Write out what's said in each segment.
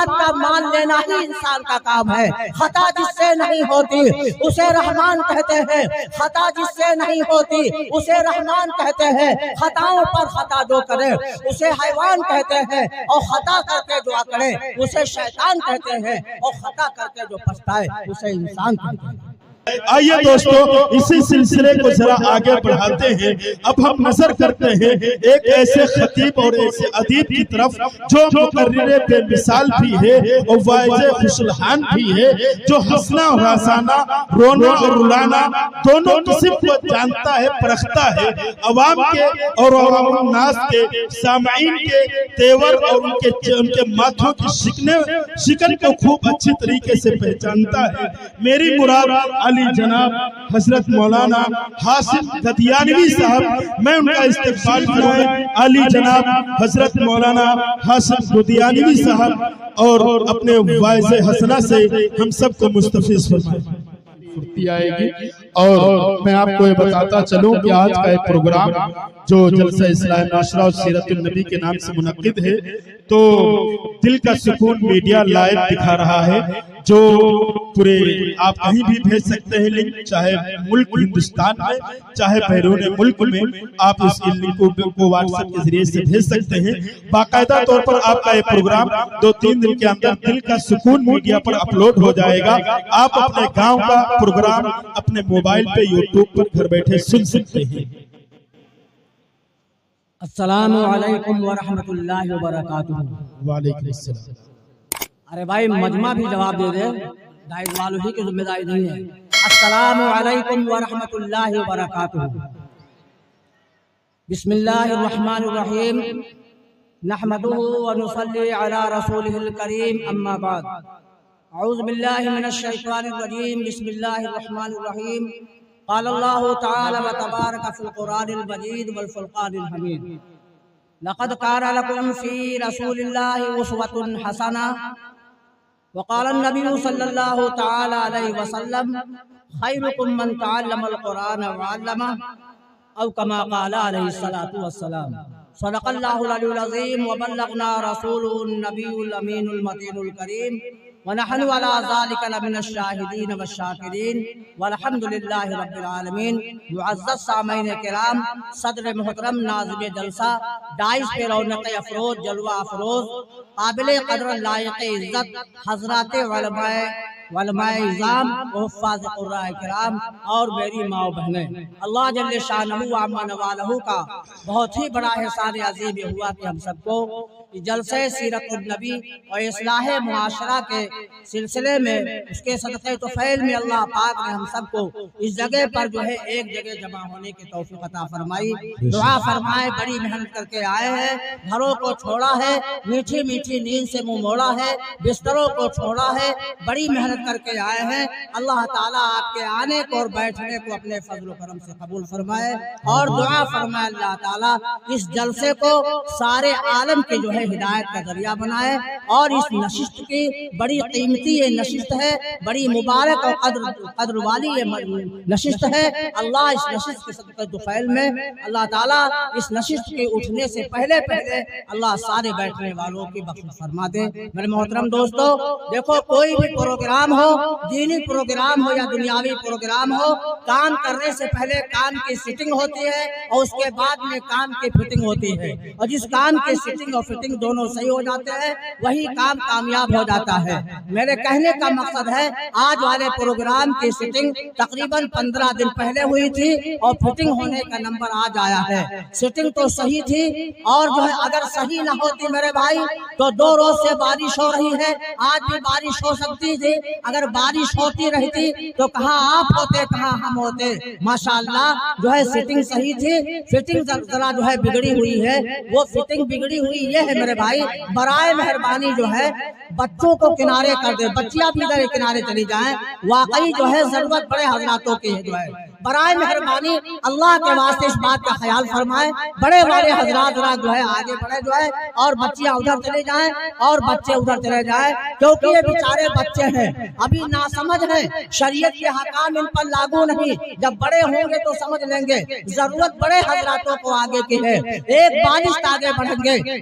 بات کا مان لینا ہی انسان کا کام ہے۔ خطا جس سے نہیں ہوتی اسے رحمان کہتے ہیں، خطا جس سے نہیں ہوتی اسے رحمان کہتے ہیں، خطاؤں پر خطا جو کرے اسے حیوان کہتے ہیں، اور خطا کر کے جو اکڑے اسے شیطان کہتے ہیں، اور خطا کر کے جو پچھتائے اسے انسان کہتے ہیں۔ آئیے دوستو اسی سلسلے کو ذرا آگے بڑھاتے ہیں۔ اب ہم نظر کرتے ہیں ایک ایسے خطیب اور ایسے ادیب کی طرف جو مقرر بے مثال بھی ہے اور واعظ خوشلحان بھی ہے، جو ہنسنا اور ہنسانا، رونا اور رلانا دونوں قسم کو جانتا ہے، پرکھتا ہے، عوام کے اور عوام الناس کے سامعین کے تیور اور ان کے ماتھوں کی شکن کو خوب اچھی طریقے سے پہچانتا ہے۔ میری مراد علی جناب حضرت مولانا حاسم قدیانوی صاحب، میں ان کا استقبال کرائے۔ علی جناب حضرت مولانا حاسم قدیانوی صاحب اور اپنے واعظ حسنہ سے ہم سب کو مستفیض فرمائیں۔ فرتی آئے گی۔ اور میں آپ کو یہ بتاتا چلوں کہ آج کا ایک پروگرام جو جلسہ اصلاح معاشرہ اور سیرت النبی کے نام سے منعقد ہے، تو دل کا سکون میڈیا لائیو دکھا رہا ہے، جو پورے آپ کہیں بھی بھیج سکتے ہیں لنک، چاہے ملک ہندوستان میں چاہے بیرون ملک میں، آپ اس لنک کو واٹس ایپ کے ذریعے سے بھیج سکتے ہیں۔ باقاعدہ طور پر آپ کا یہ پروگرام 2-3 دن کے اندر دل کا سکون میڈیا پر اپلوڈ ہو جائے گا۔ آپ اپنے گاؤں کا پروگرام اپنے موبائل پہ یوٹیوب پر گھر بیٹھے سن سکتے ہیں۔ السلام علیکم ورحمۃ اللہ وبرکاتہ۔ وعلیکم السلام۔ ارے بھائی مجمع بھی جواب دے دے، دائز والوں ہی کی ذمہ داری نہیں ہے۔ السلام علیکم ورحمۃ اللہ وبرکاتہ۔ بسم اللہ الرحمن الرحیم، نحمدہ ونصلی علی رسولہ الکریم، اما بعد، اعوذ باللہ من الشیطان الرجیم، بسم اللہ الرحمن الرحیم۔ قال اللہ تعالی وتبارک فی القرآن المجید والفرقان الحمید، لقد كان لكم في رسول الله أسوة حسنة، وقال النبي صلى الله تعالى عليه وسلم خيركم من تعلم القرآن وعلمه، أو كما قال عليه الصلاة والسلام۔ صدق الله العلي العظيم، وبلغنا رسوله النبي الأمين المتين الكريم، ونحن على ذلك لمن الشاهدين والشاكرين، والحمد لله رب العالمين۔ معزز سامعین کرام، صدر محترم ناظم جلسہ، دائز پہ رونق افروز، جلوہ افروز، قابل قدر لائق عزت حضرات علماء اعظام و حفاظ قراء کرام اور میری ماں و بہنیں، اللہ جل شانہ وعما نوالہ کا بہت ہی بڑا احسان عظیم یہ ہوا کہ ہم سب کو جلسہ سیرت النبی اور اصلاح معاشرہ کے سلسلے میں اس کے صدقے طفیل میں اللہ پاک نے ہم سب کو اس جگہ پر جو ہے ایک جگہ جمع ہونے کی توفیق عطا فرمائی۔ دعا فرمائے، بڑی محنت کر کے آئے ہیں، گھروں کو چھوڑا ہے، میٹھی میٹھی نیند سے منہ موڑا ہے، بستروں کو چھوڑا ہے، بڑی محنت کر کے آئے ہیں۔ اللہ تعالیٰ آپ کے آنے کو اور بیٹھنے کو اپنے فضل و کرم سے قبول فرمائے، اور دعا فرمائے اللہ تعالیٰ اس جلسے کو سارے عالم کے جو ہے ہدایت کا ذریعہ بنائے، اور اس نشست کی بڑی قیمتی یہ نشست ہے، بڑی مبارک اور قدر والی یہ نشست ہے۔ اللہ اس نشست کے صدقے طفیل میں اللہ تعالیٰ اس نشست کے اٹھنے سے پہلے اللہ سارے بیٹھنے والوں کی بخشش فرما دے۔ میرے محترم دوستو، دیکھو کوئی بھی پروگرام ہو، دینی پروگرام ہو یا دنیاوی پروگرام ہو، کام کرنے سے پہلے کام کی سیٹنگ ہوتی ہے اور اس کے بعد میں کام کی فٹنگ ہوتی ہے، اور جس کام کی سیٹنگ اور فٹنگ دونوں صحیح ہو جاتے ہیں وہی کام کامیاب ہو جاتا ہے۔ میرے کہنے کا مقصد ہے آج والے پروگرام کی سیٹنگ تقریباً 15 دن پہلے ہوئی تھی اور فٹنگ ہونے کا نمبر آج آیا ہے۔ سیٹنگ تو صحیح تھی، اور جو ہے اگر صحیح نہ ہوتی میرے بھائی تو 2 روز سے بارش ہو رہی ہے، آج بھی بارش ہو سکتی تھی۔ اگر بارش ہوتی رہتی تو کہاں آپ ہوتے کہاں ہم ہوتے۔ ماشاءاللہ جو ہے سیٹنگ صحیح تھی، فٹنگ ذرا جو ہے بگڑی ہوئی ہے۔ وہ فٹنگ بگڑی ہوئی یہ ہے میرے بھائی، برائے مہربانی جو ہے بچوں کو کنارے کر دے، بچیاں بھی ادھر کنارے چلی جائیں، واقعی جو ہے ضرورت بڑے حضراتوں کی ہے جو ہے، برائے مہربانی اللہ کے واسطے اس بات کا خیال فرمائیں، بڑے والے حضرات جو ہے آگے بڑھے جو ہے، اور بچیاں ادھر چلے جائیں اور بچے ادھر چلے جائیں، کیونکہ یہ بیچارے بچے ہیں، ابھی ناسمجھ ہیں، شریعت کے حکام ان پر لاگو نہیں، جب بڑے ہوں گے تو سمجھ لیں گے۔ ضرورت بڑے حضراتوں کو آگے کی ہے، ایک بالشت آگے بڑھیں گے،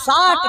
60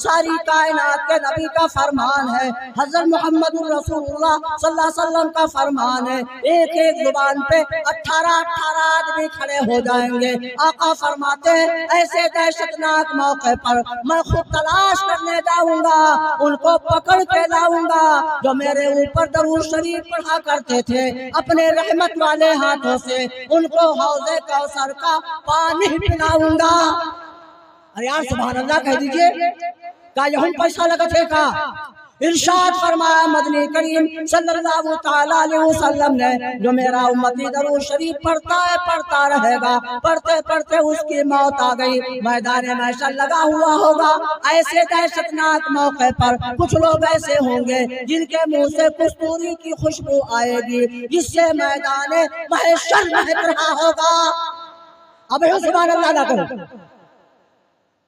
ساری کائنات کے نبی کا فرمان ہے، حضرت محمد رسول اللہ صلی اللہ علیہ وسلم کا فرمان ہے، ایک ایک زبان پہ 18 آدمی کھڑے ہو جائیں گے۔ آقا فرماتے ہیں ایسے دہشتناک موقع پر میں خود تلاش کرنے جاؤں گا، ان کو پکڑ کے لاؤں گا جو میرے اوپر درود شریف پڑھا کرتے تھے، اپنے رحمت والے ہاتھوں سے ان کو حوض کوثر کا پانی پلاؤں گا۔ ارے یار سبحان اللہ کہہ دیجئے، کیا یہاں پیسہ لگا تھے کا؟ ارشاد فرمایا مدنی کریم صلی اللہ تعالی علیہ وسلم نے، جو میرا امتی درود شریف پڑھتا ہے پڑھتا رہے گا، پڑھتے پڑھتے اس کی موت آ گئی، میدان محشر لگا ہوا ہوگا۔ ایسے دہشتناک موقع پر کچھ لوگ ایسے ہوں گے جن کے منہ سے کستوری کی خوشبو آئے گی، جس سے میدان محشر مہک رہا ہوگا۔ اب سبحان اللہ نہ کرو،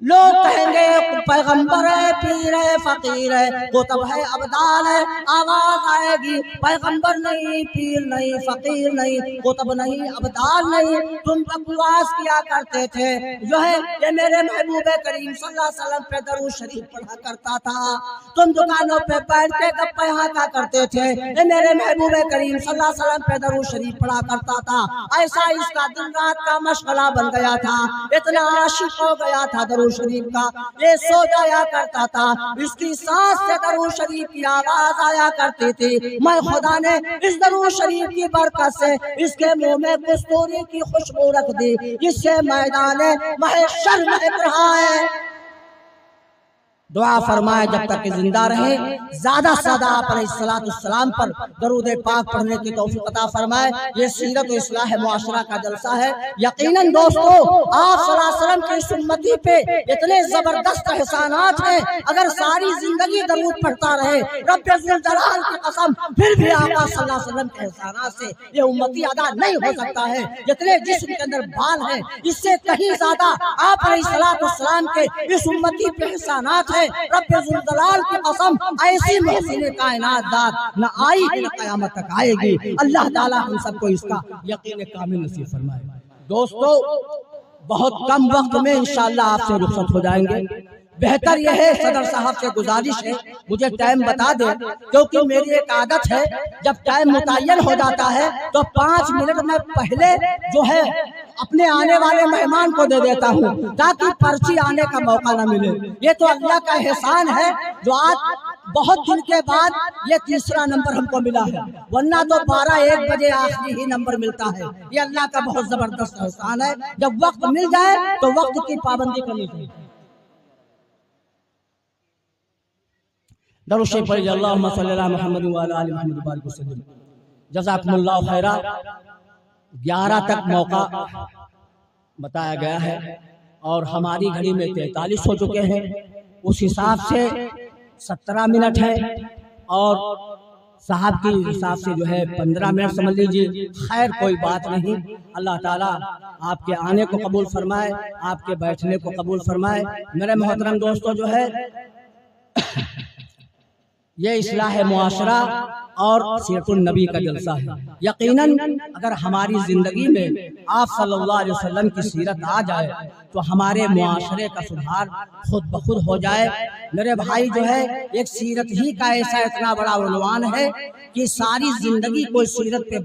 لوگ کہیں گے پیغمبر ہے، پیر ہے، فقیر ہے، قطب ہے، ابدال ہے، آواز آئے گی پیغمبر نہیں، پیر نہیں، فقیر نہیں، قطب نہیں، ابدال نہیں، تم بکواس کیا کرتے تھے، جو ہے یہ میرے محبوب کریم صلی اللہ علیہ وسلم پہ درود شریف پڑھا کرتا تھا، تم دکانوں پہ بیٹھ کے گپے ہانکا کرتے تھے، یہ میرے محبوب کریم صلی اللہ علیہ وسلم پہ درود شریف پڑھا کرتا تھا، ایسا اس کا دن رات کا مشغلہ بن گیا تھا، اتنا عاشق ہو گیا تھا درود شریف کا، یہ سو جایا کرتا تھا، اس کی سانس سے درود شریف کی آواز آیا کرتی تھی، میں خدا نے اس درود شریف کی برکت سے اس کے منہ میں کستوری کی خوشبو رکھ دی، جس سے میدان محشر مہک رہا ہے۔ دعا فرمائے جب تک کہ زندہ رہے، زیادہ سے زیادہ آپ علیہ السلام پر درود پاک پڑھنے کی توفیق عطا فرمائے۔ یہ سیرت و اصلاح معاشرہ کا جلسہ ہے۔ یقیناً دوستو آپ صلی اللہ علیہ وسلم کی اس امتی پہ اتنے زبردست احسانات ہیں، اگر ساری زندگی درود پڑھتا رہے رب ذوالجلال کی قسم پھر بھی آقا صلی اللہ علیہ وسلم کے احسانات سے یہ امتی ادا نہیں ہو سکتا ہے۔ جتنے جسم کے اندر بال ہیں اس سے کہیں زیادہ آپ علیہ السلام کے اس امتی پہ احسانات ہیں۔ رب ذوالجلال کی قسم ایسی محسن کائنات ذات نہ آئی کہ نہ قیامت تک آئے گی۔ اللہ تعالیٰ ہم سب کو اس کا یقین کامل نصیب فرمائے۔ دوستو بہت کم وقت میں انشاءاللہ آپ سے رخصت ہو جائیں گے۔ بہتر یہ ہے صدر صاحب سے گزارش ہے مجھے ٹائم بتا دیں، کیونکہ میری ایک عادت ہے جب ٹائم متعین ہو جاتا ہے تو 5 منٹ میں پہلے جو ہے اپنے آنے والے مہمان کو دے دیتا ہوں تاکہ پرچی آنے کا موقع نہ ملے۔ یہ تو اللہ کا احسان ہے جو آج بہت دن کے بعد یہ تیسرا نمبر ہم کو ملا ہے، ورنہ تو 12-1 بجے آخری ہی نمبر ملتا ہے۔ یہ اللہ کا بہت زبردست احسان ہے، جب وقت مل جائے تو وقت کی پابندی کرنی چاہیے۔ درود شریف پڑھیے، اللہم صلی اللہ محمد وعلی آل محمد وبارک وسلم۔ جزاکم اللہ خیرہ۔ 11 تک موقع بتایا گیا ہے اور ہماری گھڑی میں 43 ہو چکے ہیں، اس حساب سے 17 منٹ ہے اور صاحب کی حساب سے جو ہے 15 منٹ سمجھ لیجیے۔ خیر کوئی بات نہیں، اللہ تعالیٰ آپ کے آنے کو قبول فرمائے، آپ کے بیٹھنے کو قبول فرمائے۔ میرے محترم دوستو جو ہے یہ اصلاح معاشرہ اور سیرت النبی کا جلسہ ہے۔ یقیناً اگر ہماری زندگی میں آپ صلی اللہ علیہ وسلم کی سیرت آ جائے تو ہمارے معاشرے کا سدھار خود بخود ہو جائے۔ میرے بھائی جو ہے ایک سیرت ہی کا ایسا اتنا بڑا عنوان ہے کہ ساری زندگی کوئی سیرت پہ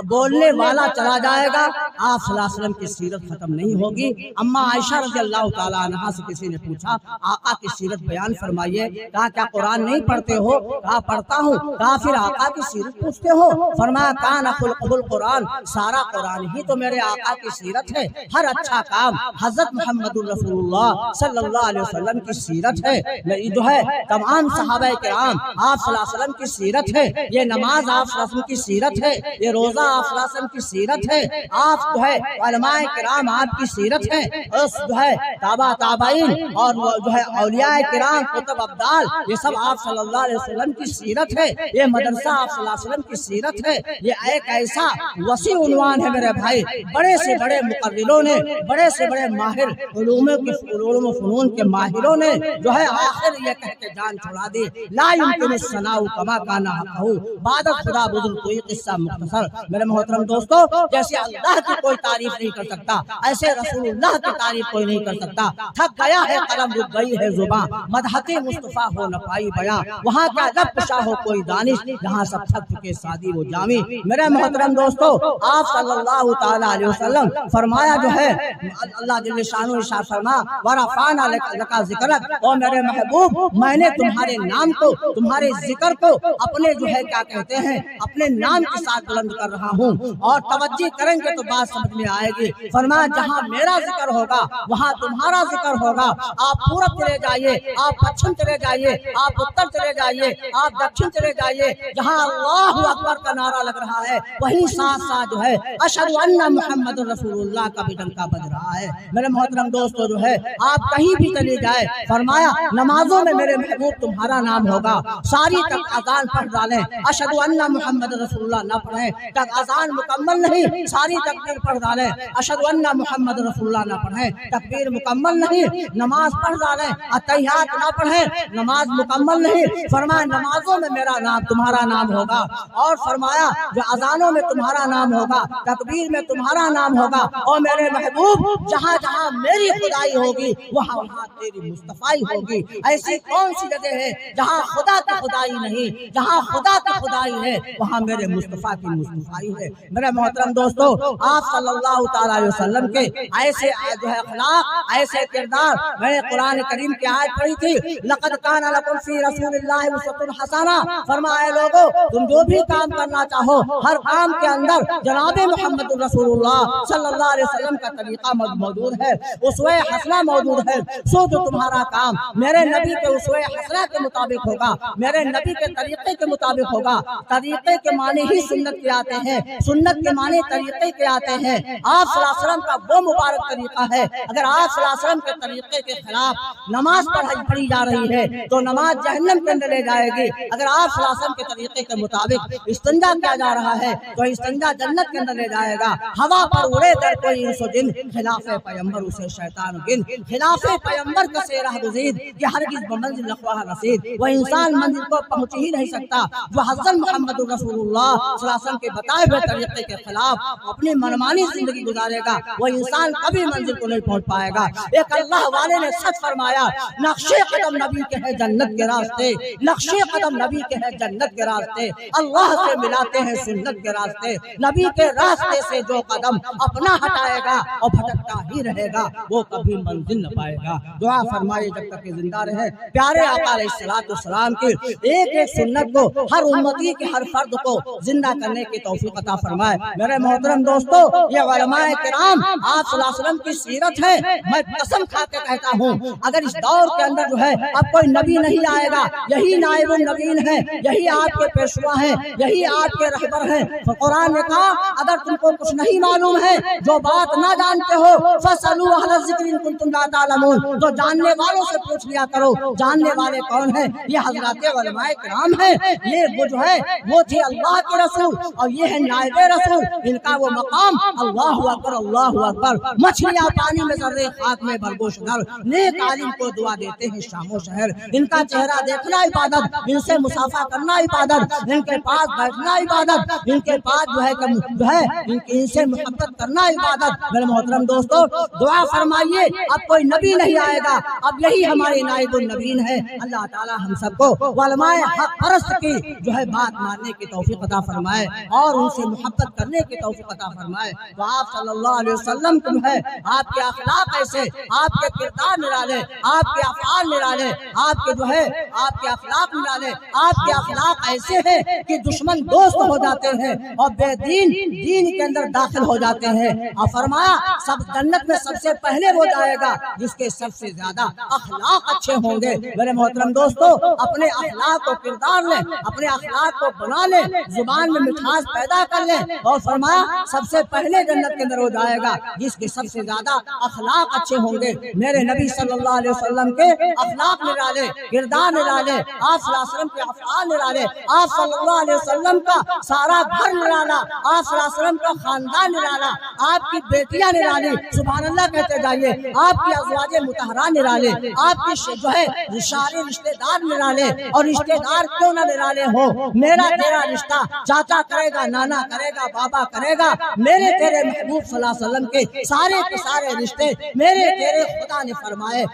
بولنے والا چلا جائے گا، آپ صلی اللہ علیہ وسلم کی سیرت ختم نہیں ہوگی۔ اما عائشہ رضی اللہ تعالیٰ عنہا سے کسی نے پوچھا آقا کی سیرت بیان فرمائیے، کہا کیا قرآن نہیں پڑھتے ہو؟ کہا پڑھتا ہوں۔ کہا پھر آقا کی سیرت پوچھتے ہو؟ فرمایا کان خلقہ القرآن، سارا قرآن ہی تو میرے آقا کی سیرت ہے۔ ہر اچھا کام حضرت محمد رسول اللہ صلی اللہ علیہ وسلم کی سیرت ہے۔ یہ جو ہے تمام صحابہ کرام آپ صلی اللہ علیہ وسلم کی سیرت ہے، یہ نماز آپ صلی اللہ علیہ وسلم کی سیرت ہے، یہ روزہ آپ صلی اللہ علیہ وسلم کی سیرت ہے، آپ جو ہے علماء کرام آپ کی سیرت ہے، اور جو ہے تابع تابعین اور جو ہے اولیاء کرام قطب ابدال یہ سب آپ صلی اللہ علیہ وسلم کی سیرت ہے، یہ مدرسہ آپ صلی اللہ علیہ وسلم کی سیرت ہے۔ یہ ایک ایسا وسیع عنوان ہے میرے بھائی، بڑے سے بڑے مقرروں نے، بڑے سے بڑے ماہر علوم و فنون کے ماہروں نے جو ہے آخر یہ کہہ کے جان چھڑا دی، لا یمکن الثناء کما کان حقہ، بعد خدا بزرگ کوئی قصہ مختصر۔ میرے محترم دوستو، جیسے اللہ کی کوئی تعریف نہیں کر سکتا، ایسے رسول اللہ کی تعریف کوئی نہیں کر سکتا۔ تھک گیا ہے قلم، رک گئی ہے زباں، مدحت مصطفیٰ ہو نہ پائی بیاں، وہاں کیا لب کشا ہو کوئی دانش، جہاں سب تھک چکے سادی وہ جامی۔ میرے محترم دوستو، آپ صلی اللہ تعالیٰ علیہ وسلم فرمایا جو ہے اللہ جل شانہ ارشاد فرما ورفعنا لک ذکرک، او میرے محبوب میں نے تمہارے نام کو، تمہارے ذکر کو اپنے جو ہے کیا کہتے ہیں اپنے نام کے ساتھ بلند کر رہا ہوں، اور توجہ کریں گے تو بات سمجھ میں آئے گی۔ فرمایا جہاں میرا ذکر ہوگا وہاں تمہارا ذکر ہوگا، آپ پورب چلے جائیے، آپ پچھم چلے جائیے، آپ اتر چلے جائیے، آپ دکشن چلے جائیے، جہاں اللہ اکبر کا نعرہ لگ رہا ہے وہیں ساتھ ساتھ جو ہے اشہد ان محمد رسول اللہ کا بھی ڈنکا بج رہا ہے۔ میرے محترم دوستو جو ہے آپ کہیں بھی چلے جائے، فرمایا نمازوں میں میرے محبوب تمہارا نام ہوگا، ساری تک اذان پڑھ ڈالیں، اشہد ان محمد رسول اللہ نہ پڑھیں تک اذان مکمل نہیں، ساری تکبیر پڑھ ڈالیں، اشہد ان محمد رسول اللہ نہ پڑھیں تکبیر مکمل نہیں، نماز پڑھ ڈالیں، اتحیات نہ پڑھیں نماز مکمل نہیں۔ فرمایا نمازوں میں میرا نام تمہارا نام ہوگا، اور فرمایا جو اذانوں میں تمہارا نام ہوگا، تکبیر میں تمہارا نام ہوگا، اور میرے محبوب جہاں جہاں میری خدائی ہوگی وہاں وہاں تیری مصطفائی ہوگی۔ ایسی کون سی جگہ ہے جہاں خدا کی خدائی نہیں، جہاں خدا کی خدائی ہے وہاں میرے مصطفیٰ کی مصطفیٰ ہے۔ میرے محترم دوستو، آپ صلی اللہ تعالیٰ علیہ وسلم کے ایسے جو ہے اخلاق، ایسے کردار، میں نے قرآن کریم کی آیت پڑھی تھی، لقد کان لکم فی رسول اللہ اسوۃ حسنہ، فرمایا لوگو تم جو بھی کام کرنا چاہو ہر کام کے اندر جناب محمد رسول اللہ صلی اللہ علیہ وسلم کا طریقہ موجود ہے، اسوہ حسنہ موجود ہے۔ سو جو تمہارا کام میرے نبی کے اسوہ حسنہ کے مطابق ہوگا، میرے نبی کے طریقے کے مطابق ہوگا، طریقے کے معنی ہی سنت کے آتے ہیں، سنت کے معنی طریقے کے آتے ہیں۔ آپ صلی اللہ علیہ وسلم کا وہ مبارک طریقہ ہے، اگر آپ صلی اللہ علیہ وسلم کے طریقے کے خلاف نماز پڑھی جا رہی ہے تو نماز جہنم کے اندر لے جائے گی، اگر آپ صلی اللہ علیہ وسلم کے طریقے کے مطابق استنجا کیا جا رہا ہے تو استنجا جنت کے اندر لے جائے گا۔ ہوا پر اڑے در کوئی انس و جن، خلاف پیمبر اسے شیطان گن، خلاف پیمبر کا سے راہ گزید کہ ہرگز بمنزل نخواہ رسید، وہ انسان منزل کو پہنچ ہی نہیں سکتا جو حضرت محمد رسول اللہ صلی اللہ علیہ وسلم کے بتائے ہوئے طریقے کے خلاف اپنی منمانی زندگی گزارے گا، وہ انسان کبھی منزل کو نہیں پہنچ پائے گا۔ ایک اللہ والے نے سچ فرمایا، نقشے قدم نبی کے ہیں جنت کے راستے، نقشے قدم نبی کے ہیں جنت کے راستے، اللہ سے ملاتے ہیں سنت کے راستے، نبی کے راستے سے جو قدم اپنا ہٹائے گا اور بھٹکتا ہی رہے گا وہ کبھی منزل نہ پائے گا۔ دعا فرمائے جب تک کہ زندہ رہے پیارے آقا علیہ الصلوۃ والسلام کی ایک ایک سنت کو، ہر امتی کے ہر فرد کو زندہ کرنے کی توفیق عطا فرمائے۔ میرے محترم دوستو، یہ علماء کرام آپ صلی اللہ علیہ وسلم کی سیرت ہے، میں قسم کھا کے کہتا ہوں اگر اس دور کے اندر جو ہے اب کوئی نبی نہیں آئے گا، یہی نائب النبیین ہیں، یہی آپ کے پیشوا ہیں، یہی آپ کے رہبر ہیں۔ قرآن نے کہا اگر تم کو کچھ نہیں معلوم ہے، جو بات نہ جانتے ہو فَاسْأَلُوا أَهْلَ الذِّكْرِ إِن كُنتُمْ لَا تَعْلَمُونَ، تو جاننے والوں سے پوچھ لیا کرو۔ جاننے والے کون ہیں؟ یہ حضرات علماء کرام ہیں، یہ وہ جو ہے وہ تھے اللہ کے رسول اور یہ ہے نائب رسول، ان کا وہ مقام اللہ اکبر اللہ اکبر۔ مچھلیاں پانی میں ذرے خاک میں برگوش در، نیک عالم کو دعا دیتے ہیں شام و شہر، ان کا چہرہ دیکھنا عبادت، ان سے مسافہ کرنا عبادت، ان کے پاس بیٹھنا عبادت، ان کے پاس جو ہے ان سے محبت کرنا عبادت۔ میرے محترم دوستو، دعا فرمائیے اب کوئی نبی نہیں آئے گا، اب یہی ہمارے نائب النبیین ہیں۔ اللہ تعالی ہم سب کو علماء حق پرست کی جو ہے بات ماننے کی توفیق عطا فرمائے اور ان سے محبت کرنے کی توفیق عطا فرمائے۔ تو آپ صلی اللہ علیہ وسلم کو ہے آپ کے اخلاق ایسے، آپ کے کردار نرالے، آپ کے افعال نرالے، آپ کے جو ہے آپ کے اخلاق نرالے، آپ کے اخلاق ایسے ہیں کہ دشمن دوست ہو جاتے ہیں اور بے دین دین کے اندر داخل ہو جاتے ہیں۔ اور فرمایا سب جنت میں سب سے پہلے وہ جائے گا جس کے سب سے زیادہ اخلاق اچھے ہوں گے۔ میرے محترم دوستو، اپنے اخلاق کو کردار لیں، اپنے اخلاق کو بنا لیں، زبان میں مٹھاس پیدا کر لیں، اور فرمایا سب سے پہلے جنت کے اندر وہ جائے گا جس کے سب سے زیادہ اخلاق اچھے ہوں گے۔ میرے نبی صلی اللہ علیہ وسلم کے اخلاق نرالے، کردار نرالے، آپ صلی اللہ علیہ وسلم کے افعال نرالے، آپ صلی اللہ علیہ وسلم کا سارا گھر نرالا، آپ صلی اللہ علیہ وسلم کا خاندان نرالا، آپ کی بیٹیاں نرالی، سبحان اللہ کہتے جائیے، آپ کی ازواج مطہرہ نرالے، آپ کی جو ہے سارے رشتے دار نرالے، اور رشتے دار کیوں نہ نرالے ہو، میرا تیرا رشتہ چاچا کرے گا، نانا کرے گا، بابا کرے گا، میرے تیرے محبوب صلی اللہ علیہ وسلم کے سارے رشتے میرے تیرے خدا نے فرمائے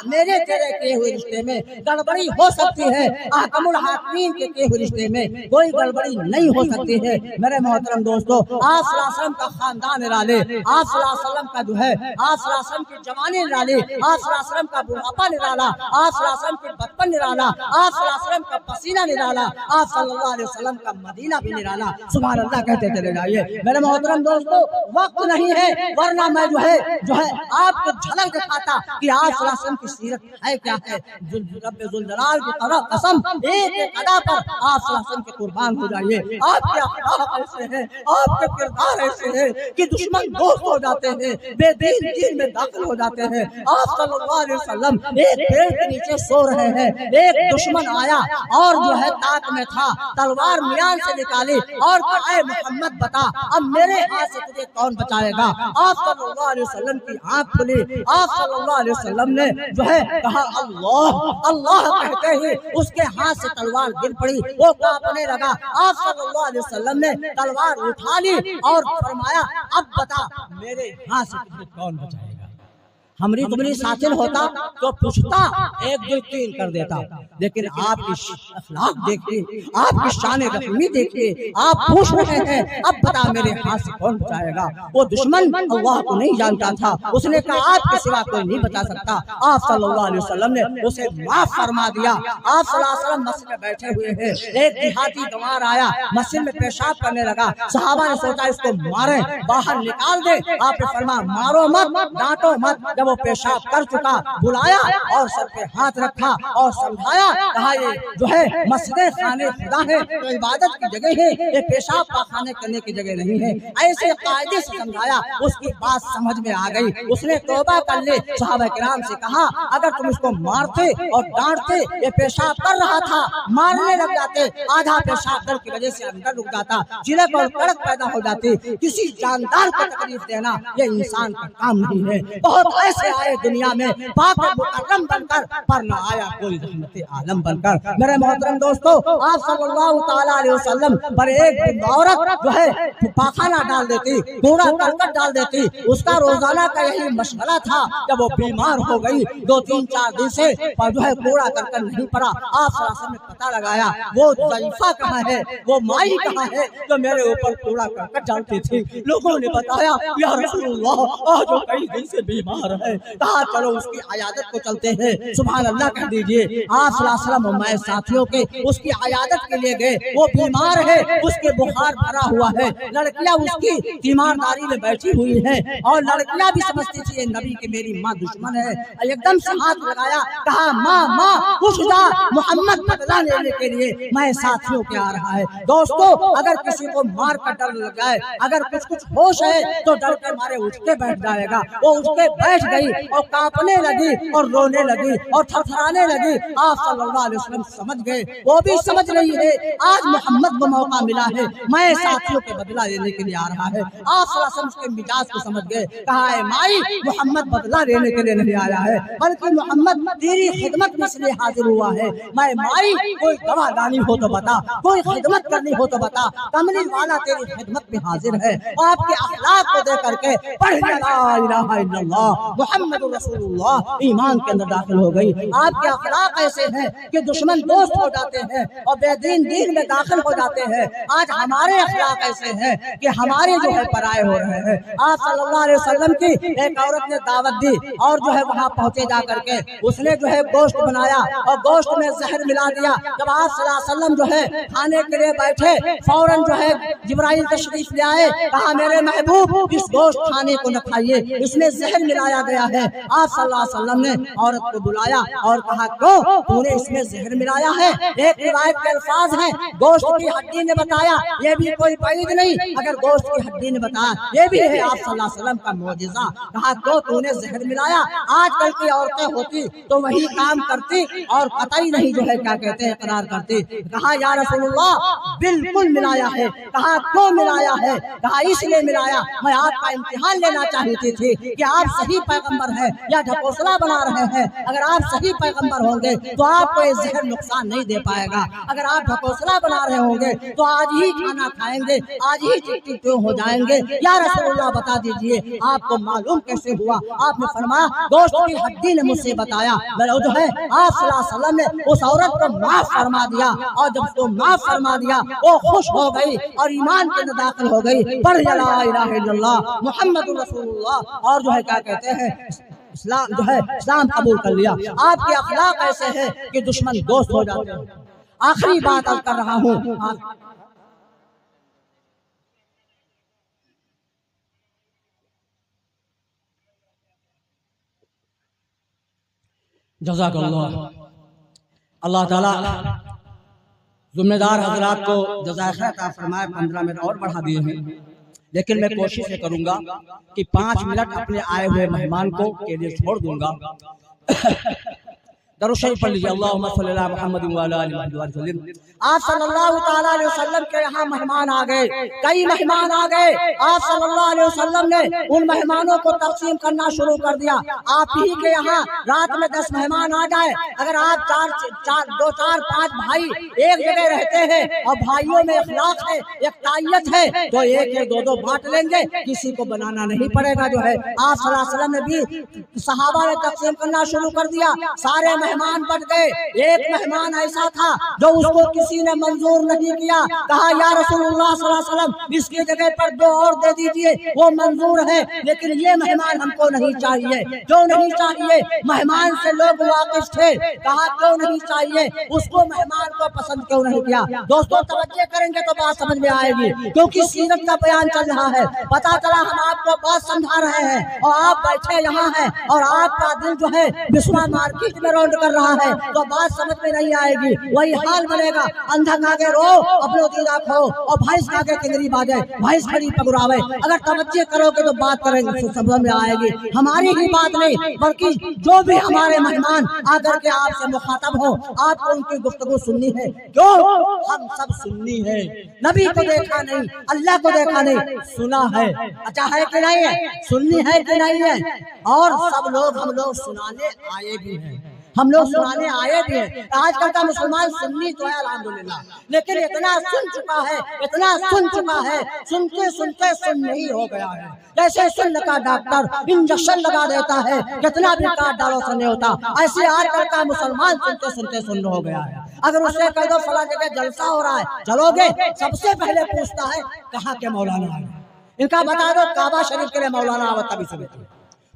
میرے تیرے کیے ہوئے رشتے میں گڑبڑی ہو سکتی ہے، احکم الحاکمین کے کیے ہوئے رشتے میں کوئی گڑبڑی نہیں ہو سکتی ہے۔ میرے محترم دوستو، آپ صلی اللہ علیہ وسلم کا خاندان نرالے، آپ صلی اللہ علیہ وسلم کا جو ہے، آپ صلی اللہ علیہ وسلم کی جوانی نرالی، آپ صلی اللہ علیہ وسلم کا بڑھاپا نرالا، آپ صلی اللہ علیہ وسلم کی بچپن نرالا، آپ صلی اللہ علیہ وسلم کا پسینہ نرالا، آپ صلی اللہ علیہ وسلم کا مدینہ بھی نرالا، سبحان اللہ کہتے چلے جائیے۔ میرے محترم دوستو، وقت نہیں ہے ورنہ میں جو ہے آپ کو جھلک دکھاتا کہ آپ صلی اللہ علیہ وسلم کی سیرت ہے کیا ہے۔ رب ذوالجلال کی طرف قسم، ایک ادا پر آپ صلی اللہ علیہ وسلم کے قربان ہو جائیے۔ آپ کے اخلاق ایسے ہیں، آپ کے کردار ایسے ہیں کہ دشمن دوست ہو جاتے ہیں، بے دین دین میں داخل ہو جاتے ہیں۔ آپ صلی اللہ علیہ وسلم ایک پیڑ کے نیچے سو رہے ہیں، ایک دشمن آیا اور جو ہے تاک میں تھا، تلوار میان سے نکالی اور کہا اے محمد بتا اب میرے ہاتھ سے تجھے کون بچائے گا۔ آپ صلی اللہ علیہ وسلم کی آنکھ کھلی، آپ صلی اللہ علیہ وسلم نے جو ہے کہا اللہ اللہ کہتے ہی اس کے ہاتھ سے تلوار گر پڑی، وہ کانپنے لگا۔ آپ صلی اللہ علیہ وسلم نے تلوار اٹھا لی اور فرمایا اب بتا میرے ہاتھ سے تجھے کون بچائے گا۔ ہمری تمری ساتھل ہوتا تو پوچھتا، ایک دو تین کر دیتا، لیکن آپ کی اخلاق دیکھیے، آپ کی شان رحمی دیکھیے، آپ پوچھ رہے ہیں اب بتا میرے ہاتھ سے کون بچائے گا۔ وہ دشمن اللہ کو نہیں جانتا تھا، اس نے کہا آپ کے سوا کوئی نہیں بچا سکتا۔ آپ صلی اللہ علیہ وسلم نے اسے معاف فرما دیا۔ آپ صلی اللہ علیہ وسلم مسجد میں بیٹھے ہوئے ہیں، ایک دیہاتی گنوار آیا، مسجد میں پیشاب کرنے لگا، صحابہ نے سوچا اس کو ماریں، باہر نکال دے۔ آپ نے فرمایا مارو مت، ڈانٹو مت۔ وہ پیشاب کر چکا، بلایا اور سر پہ ہاتھ رکھا اور سمجھایا، کہا یہ جو ہے مسجد خانے خدا ہے، تو عبادت کی جگہ ہے، یہ پیشاب پاخانے کرنے کی جگہ نہیں ہے۔ ایسے قاعدے سے سمجھایا، اس کی بات سمجھ میں آ گئی، اس نے توبہ کر لی۔ صحابہ کرام سے کہا اگر تم اس کو مارتے اور ڈانٹتے، یہ پیشاب کر رہا تھا، مارنے لگ جاتے، آدھا پیشاب در کی وجہ سے اندر رک جاتا، جلک اور کڑک پیدا ہو جاتی، کسی جاندار کو تکلیف دینا یہ انسان کا کام نہیں ہے۔ بہت ایسے آئے دنیا میں پاک مکرم بن کر، پر نہ آیا کوئی رحمت عالم بن کر۔ میرے محترم دوستو، آپ صلی اللہ تعالی علیہ وسلم پر ایک عورت جو ہے پاخانہ ڈال دیتی، کوڑا کرکٹ ڈال دیتی، اس کا روزانہ کا یہی مشغلہ تھا۔ جب وہ بیمار ہو گئی، 2-3-4 دن سے جو ہے کوڑا کرکٹ نہیں پڑا، آپ صلی اللہ علیہ وسلم نے پتہ لگایا وہ ضعیفہ کہاں ہے، وہ مائی کہاں ہے جو میرے اوپر کوڑا کرکٹ ڈالتی تھی۔ لوگوں نے بتایا یا رسول اللہ آج وہ کئی دن سے بیمار ہے، کہا چلو اس کی عیادت کو چلتے ہیں۔ سبحان اللہ کہہ دیجئے، آپ صلی اللہ علیہ وسلم ہمارے ساتھیوں کے اس کی عیادت کے لیے گئے، وہ بیمار ہے، اس کے بخار بھرا ہوا ہے، لڑکیاں اس کی تیمارداری میں بیٹھی ہوئی ہیں، اور لڑکیاں بھی سمجھتی تھی یہ نبی کی میری ماں دشمن ہے۔ ایک دم سے ہاتھ لگایا، کہا ماں اٹھ جا، محمد بدلہ لینے کے لیے میں ساتھیوں کے آ رہا ہے۔ دوستو، اگر کسی کو مار کر ڈر لگ جائے، اگر کچھ ہوش ہے تو ڈر کے مارے اٹھ کے بیٹھ جائے گا۔ وہ اٹھ کے بیٹھ گئی اور کانپنے لگی اور رونے لگی اور تھرتھرانے لگی۔ آپ صلی اللہ علیہ وسلم سمجھ گئے، وہ بھی سمجھ رہی ہے آج محمد کو موقع ملا ہے، میں ساتھیوں کے بدلہ لینے کے لیے آ رہا ہے۔ آپ صلی اللہ علیہ وسلم اس کے مزاج کو سمجھ گئے، کہا اے مائی محمد بدلہ لینے کے لیے نہیں آیا ہے، بلکہ محمد تیری خدمت میں اس لیے حاضر ہوا ہے۔ میں مائی کوئی دوا لانی ہو تو بتا، کوئی خدمت کرنی ہو تو بتا، کملی والا تیری خدمت میں حاضر ہے۔ آپ کے اخلاق کو دیکھ کر کے پڑھ لا الہ الا اللہ محمد رسول اللہ ایمان کے اندر داخل ہو گئی۔ آپ کے اخلاق ایسے ہیں کہ دشمن دوست ہو جاتے ہیں اور بے دین دین میں داخل ہو جاتے ہیں۔ آج ہمارے اخلاق ایسے ہیں کہ ہمارے جو ہے پرائے ہو رہے ہیں۔ آپ صلی اللہ علیہ وسلم کی ایک عورت نے دعوت دی اور جو ہے وہاں پہنچے جا کر کے اس نے جو ہے گوشت بنایا اور گوشت میں زہر ملا دیا۔ جب آپ صلی اللہ علیہ وسلم جو ہے کھانے کے لیے بیٹھے، فوراً جو ہے جبرائیل تشریف لے آئے، کہا میرے محبوب اس گوشت کھانے کو نہ کھائیے، اس میں زہر ملایا گیا ہے۔ آپ صلی اللہ علیہ وسلم نے عورت کو بلایا اور کہا کیوں تو نے اس میں زہر ملایا ہے؟ ایک روایت کے الفاظ ہیں گوشت کی ہڈی نے بتایا، یہ بھی کوئی بعید نہیں، اگر گوشت کی ہڈی نے بتایا یہ بھی ہے آپ صلی اللہ علیہ وسلم کا معجزہ۔ کہا کیوں تو نے زہر ملایا؟ آج کل کی عورتیں ہوتی تو وہی کام کرتی اور قطعی نہیں جو ہے کیا کہتے ہیں اقرار کرتے. کہا یا رسول اللہ بالکل ملایا ہے. کہا کیوں ملایا ہے؟ کہا اس لیے ملایا میں آپ کا امتحان لینا چاہتی تھی کہ آپ صحیح پیغمبر ہیں یا ڈھکوسلا بنا رہے ہیں. اگر آپ صحیح پیغمبر ہوں گے تو آپ کو یہ زہر نقصان نہیں دے پائے گا. اگر آپ ڈھکوسلا بنا رہے ہوں گے تو آج ہی کھانا کھائیں گے, آج ہی چٹی کیوں ہو جائیں گے. یا رسول اللہ بتا دیجئے آپ کو معلوم کیسے ہوا؟ آپ نے فرمایا گوشت کی ہڈی نے مجھ سے بتایا. میں جو ہے آپ صلی اللہ علیہ وسلم نے اس عورت کو معاف فرما دیا, اور جب اس کو معاف فرما دیا وہ خوش ہو گئی اور ایمان کے اندر داخل ہو گئی. پڑھ لا الہ الا اللہ محمد رسول اللہ, اور جو ہے کیا کہتے ہیں اسلام جو ہے اسلام قبول کر لیا. آپ کے اخلاق ایسے ہیں کہ دشمن دوست ہو جاتے ہیں. آخری بات عرض کر رہا ہوں, جزاک اللہ. اللہ تعالیٰ ذمہ دار حضرات کو جزائے خیر عطا فرمائے. 15 منٹ اور بڑھا دیے ہیں, لیکن میں کوشش یہ کروں گا کہ 5 منٹ اپنے آئے ہوئے مہمان کو کے لیے چھوڑ دوں گا. درود شریف پڑھ لیجیے. اللہم صلی علی محمد وعلی آل محمد وسلم. آپ صلی اللہ تعالیٰ علیہ وسلم کے یہاں مہمان آ گئے, کئی مہمان آ گئے. آپ صلی اللہ علیہ وسلم نے ان مہمانوں کو تقسیم کرنا شروع کر دیا. آپ ہی کے یہاں رات میں 10 مہمان آ جائے, اگر آپ 2 4 5 بھائی ایک جگہ رہتے ہیں اور بھائیوں میں اخلاق ہے, یکتائیت ہے, تو ایک 2 بانٹ لیں گے, کسی کو بنانا نہیں پڑے گا. جو ہے آپ صلی اللہ علیہ وسلم نے بھی صحابہ نے تقسیم کرنا شروع کر دیا. سارے مہمان بٹ گئے. ایک مہمان ایسا تھا جو اس کو کسی نے منظور نہیں کیا. کہا یا رسول اللہ صلی اللہ علیہ وسلم اس کی جگہ پر 2 اور دے دیجئے, وہ منظور ہے, لیکن یہ مہمان ہم کو نہیں چاہیے. کیوں نہیں چاہیے؟ مہمان سے لوگ واقف تھے. کہا کیوں نہیں چاہیے؟ اس کو مہمان کو پسند کیوں نہیں کیا؟ دوستوں توجہ کریں گے تو بات سمجھ میں آئے گی, کیونکہ سیرت کا بیان چل رہا ہے. پتا چلا ہم آپ کو بات سمجھا رہے ہیں اور آپ بیٹھے یہاں ہیں اور آپ کا دل جو ہے بسوا مارکیٹ میں رونڈ کر رہا ہے, تو بات سمجھ میں نہیں آئے گی. وہی حال بنے گا, اندھا کاگے رو اپنو دیدہ کھو اور بھائیس کاگے کنگری باجے, بھائیس کھڑی پگراوے. اگر توجہ کرو گے تو بات کریں گے تو سمجھ میں آئے گی. ہماری ہی بات نہیں بلکہ جو بھی ہمارے مہمان آ کر کے آپ سے مخاطب ہو, آپ کو ان کی گفتگو سننی ہے. کیوں؟ ہم سب سننی ہے. نبی کو دیکھا نہیں, اللہ کو دیکھا نہیں, سنا ہے. اچھا ہے کہ نہیں ہے؟ سننی ہے کہ نہیں ہے؟ اور سب لوگ ہم لوگ سنانے آئے بھی ہیں, ہم لوگ سنانے آئے بھی ہیں. آج کل کا مسلمان سننی تو ہے الحمدللہ, لیکن اتنا سن چکا ہے, اتنا سن چکا ہے, سنتے سنتے سن نہیں ہو گیا ہے. جیسے سن کا ڈاکٹر انجیکشن لگا دیتا ہے, کتنا بھی کاٹ ڈالو سن نہیں ہوتا, ایسے آج کل کا مسلمان سنتے سنتے سن ہو گیا ہے. اگر اس سے کہہ دو فلاں جگہ جلسہ ہو رہا ہے چلو گے, سب سے پہلے پوچھتا ہے کہاں کے مولانا ہے. ان کا بتا دو کعبہ شریف کے لیے مولانا آوت تبھی سمجھتے.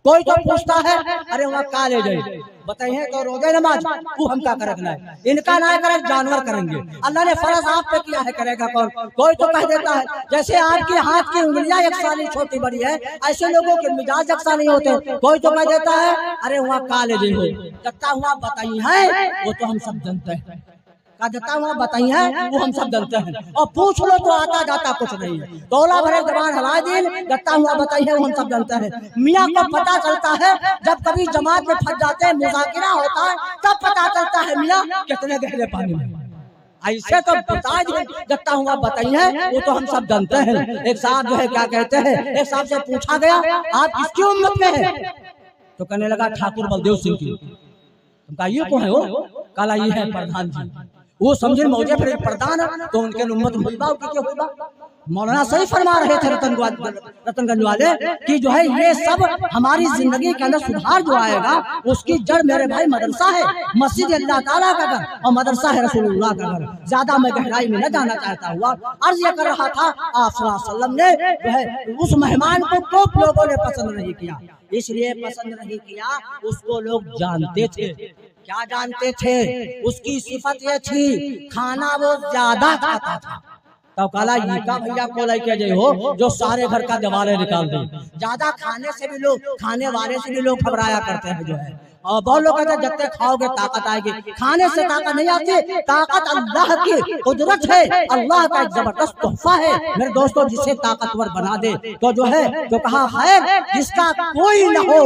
کوئی تو پوچھتا ہے ارے وہاں کالج ہے, بتائیے تو روزے نماز وہ ہم کا کرنا ہے, ان کا نہ کرے جانور کریں گے. اللہ نے فرض آپ پہ کیا ہے, کرے گا کون؟ کوئی تو کہہ دیتا ہے جیسے آپ کے ہاتھ کی انگلیاں یکسانی چھوٹی بڑی ہے, ایسے لوگوں کے مزاج یکساں نہیں ہوتے. کوئی تو کہہ دیتا ہے ارے وہاں کالج ہے, جتا ہوا بتائیے ہے وہ تو ہم سب جانتے ہیں, جتا ہوا بتائیے ہے وہ ہم سب جانتے ہیں, اور پوچھ لو تو آتا جاتا کچھ نہیں ہے. تولا بھرے زبان ہلائے دین, جتا ہوا بتائیے وہ ہم سب جانتے ہیں. میاں کو پتا چلتا ہے جب کبھی جماعت میں پھنس جاتے ہیں, مذاکرہ ہوتا ہے, تب پتا چلتا ہے میاں کتنے گہرے پانی میں. ایسے تو بتا دیں جتا ہوا بتائیے وہ تو ہم سب جانتے ہیں. ایک صاحب جو ہے کیا کہتے ہیں, ایک صاحب سے پوچھا گیا آپ کس کی امت میں ہیں, تو کہنے لگا ٹھاکر بلدیو سنگھ کی. تم کہا یہ کون ہے وہ؟ کہا یہ ہے پردھان جی. وہ سمجھے موجے پھر پردھان تو ان کے امت ہوئی با کی کیا ہوئی با. مولانا صحیح فرما رہے تھے رتن گنج والے کہ جو ہے یہ سب ہماری زندگی کے اندر سدھار جو آئے گا اس کی جڑ میرے بھائی مدرسہ ہے, مسجد اللہ تعالیٰ کا گھر اور مدرسہ ہے رسول اللہ کا گھر. زیادہ میں گہرائی میں نہ جانا چاہتا ہوا, عرض یہ کر رہا تھا آپ صلی اللہ علیہ وسلم نے جو ہے اس مہمان کو خوب لوگوں نے پسند نہیں کیا. اس لیے پسند نہیں کیا, اس کو لوگ جانتے تھے. کیا جانتے تھے؟ اس کی صفت یہ تھی کھانا وہ زیادہ کھاتا تھا. تو کہا یہ کا بھیا کو لے کے جائے ہو جو سارے گھر کا دیوارے نکال دیں. زیادہ کھانے سے بھی لوگ, کھانے والے سے بھی لوگ گھبرایا کرتے ہیں جو ہے. اور بہت لوگ کہتے ہیں جب تک کھاؤ گے طاقت آئے گی. کھانے سے طاقت نہیں آتی, طاقت اللہ کی قدرت ہے, اللہ کا ایک زبردست تحفہ ہے. میرے دوستوں جسے طاقتور بنا دے تو جو ہے جو کہا ہے جس کا کوئی نہ ہو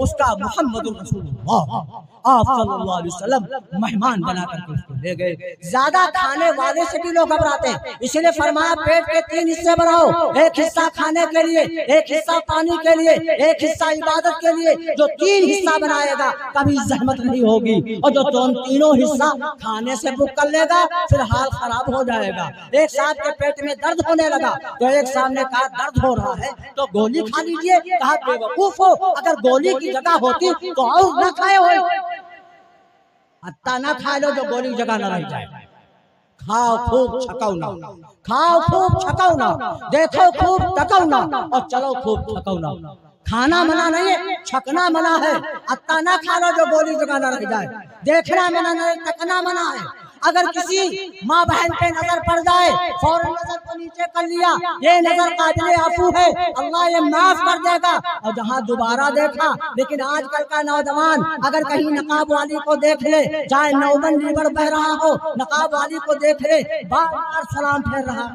اس کا محمد رسول اللہ. آپ صلی اللہ علیہ وسلم مہمان بنا کر کے اس کو لے گئے۔ زیادہ کھانے والے سے بھی لوگ گھبراتے ہیں، اسی لیے فرمایا پیٹ کے 3 حصے بناؤ، ایک حصہ کھانے کے لیے، ایک حصہ پانی کے لیے، ایک حصہ عبادت کے لیے۔ جو 3 حصہ بنائے گا کبھی زحمت نہیں ہوگی، اور جو تینوں حصہ کھانے سے بک کر لے گا پھر حال خراب ہو جائے گا۔ ایک صاحب کے پیٹ میں درد ہونے لگا تو ایک صاحب نے کہا درد ہو رہا ہے تو گولی کھا لیجئے۔ کہا بے وقوف ہو، اگر گولی کی جگہ ہوتی تو اور نہ کھائے ہوئے، حتیٰ نہ کھا لو جو گولی کی جگہ نہ رہ جائے۔ کھاؤ خوب چھکاؤ نہ، کھاؤ خوب چھکاؤ نہ، دیکھو خوب تکاؤ نہ، اور چلو خوب چھکاؤ نہ۔ کھانا منع نہیں ہے، چھکنا منع ہے۔ حتیٰ نہ کھا لو جو گولی جگہ نہ رہ جائے۔ دیکھنا منع نہیں، تکنا منع ہے۔ اگر کسی ماں بہن پہ نظر پڑ جائے فوراً نظر کو نیچے کر لیا، یہ نظر قابل عفو ہے، اللہ یہ معاف کر دے گا۔ اور جہاں دوبارہ دیکھا، لیکن آج کل کا نوجوان اگر کہیں نقاب والی کو دیکھ لے، چاہے نوبند لیبر بہ رہا ہو، نقاب والی کو دیکھ لے بار بار سلام پھیر رہا،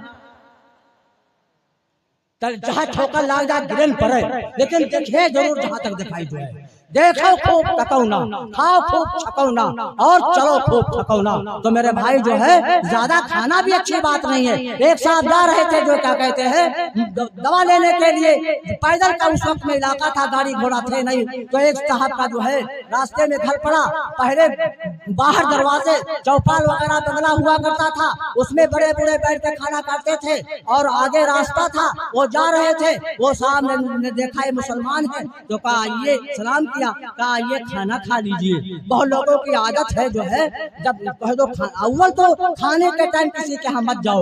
جہاں ٹھوکر لگ جائے گرن پڑے، لیکن دیکھے ضرور جہاں تک دکھائی دے۔ دیکھو خوب تکونا، کھاؤ خوب چھکونا، اور چلو خوب چھکونا۔ تو میرے بھائی جو ہے زیادہ کھانا بھی اچھی بات نہیں ہے۔ ایک صاحب جا رہے تھے جو کیا کہتے ہیں دوا لینے کے لیے، پیدل کا اس وقت میں علاقہ تھا، گاڑی گھوڑا تھے نہیں، تو ایک صاحب کا جو ہے راستے میں گھر پڑا۔ پہلے باہر دروازے چوپال وغیرہ بنگلہ ہوا کرتا تھا، اس میں بڑے بڑے بیٹھ کے کھانا کھاتے تھے، اور آگے راستہ تھا، وہ جا رہے تھے۔ وہ صاحب نے دیکھا یہ مسلمان ہے تو کہا آئیے، سلام کیا، کہا آئیے کھانا کھا لیجئے۔ بہت لوگوں کی عادت ہے جو ہے جب کہہ دو اول تو کھانے کے ٹائم کسی کے ہاں مت جاؤ،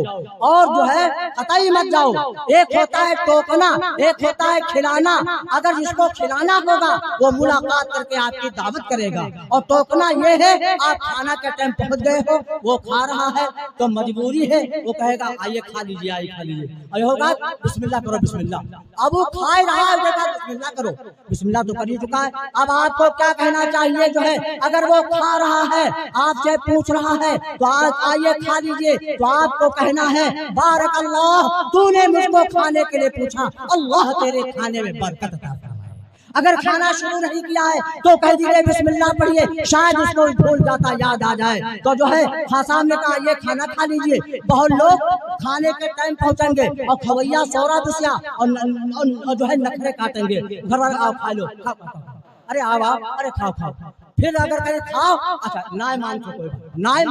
اور جو ہے قطعی مت جاؤ۔ ایک ہوتا ہے ٹوکنا، ایک ہوتا ہے کھلانا۔ اگر جس کو کھلانا ہوگا وہ ملاقات کر کے آپ کی دعوت کرے گا، اور ٹوکنا یہ ہے آپ کھانا کے ٹائم پہنچ گئے ہو، وہ کھا رہا ہے تو مجبوری ہے، وہ کہے گا آئیے کھا لیجئے، آئیے کھا لیجئے، اور ہوگا بسم اللہ کرو بسم اللہ۔ اب وہ کھائے رہا ہے، دیکھا بسم اللہ کرو، بسم اللہ تو کر ہی چکا ہے۔ اب آپ کو کیا کہنا چاہیے جو ہے اگر وہ کھا رہا ہے آپ سے پوچھ رہا ہے تو آئیے کھا لیجئے، تو آپ کو کہنا ہے بارک اللہ، تو نے مجھ کو کھانے کے لیے پوچھا، اللہ تیرے کھانے میں برکت عطا فرمائے۔ اگر کھانا شروع نہیں کیا ہے تو کہہ دیجئے بسم اللہ پڑھیے، شاید اس کو بھول جاتا یاد آ جائے تو جو ہے خاصام نے کہا یہ کھانا کھا لیجئے۔ بہت لوگ کھانے کے ٹائم پہنچیں گے اور کھویا سورا بسیا اور جو ہے نخرے کاٹیں گے، گھر والے آؤ کھا لو، ارے آؤ ارے کھاؤ کھاؤ۔ پھر اگر کہیں کھاؤ، اچھا نائے مان کے کوئی نائے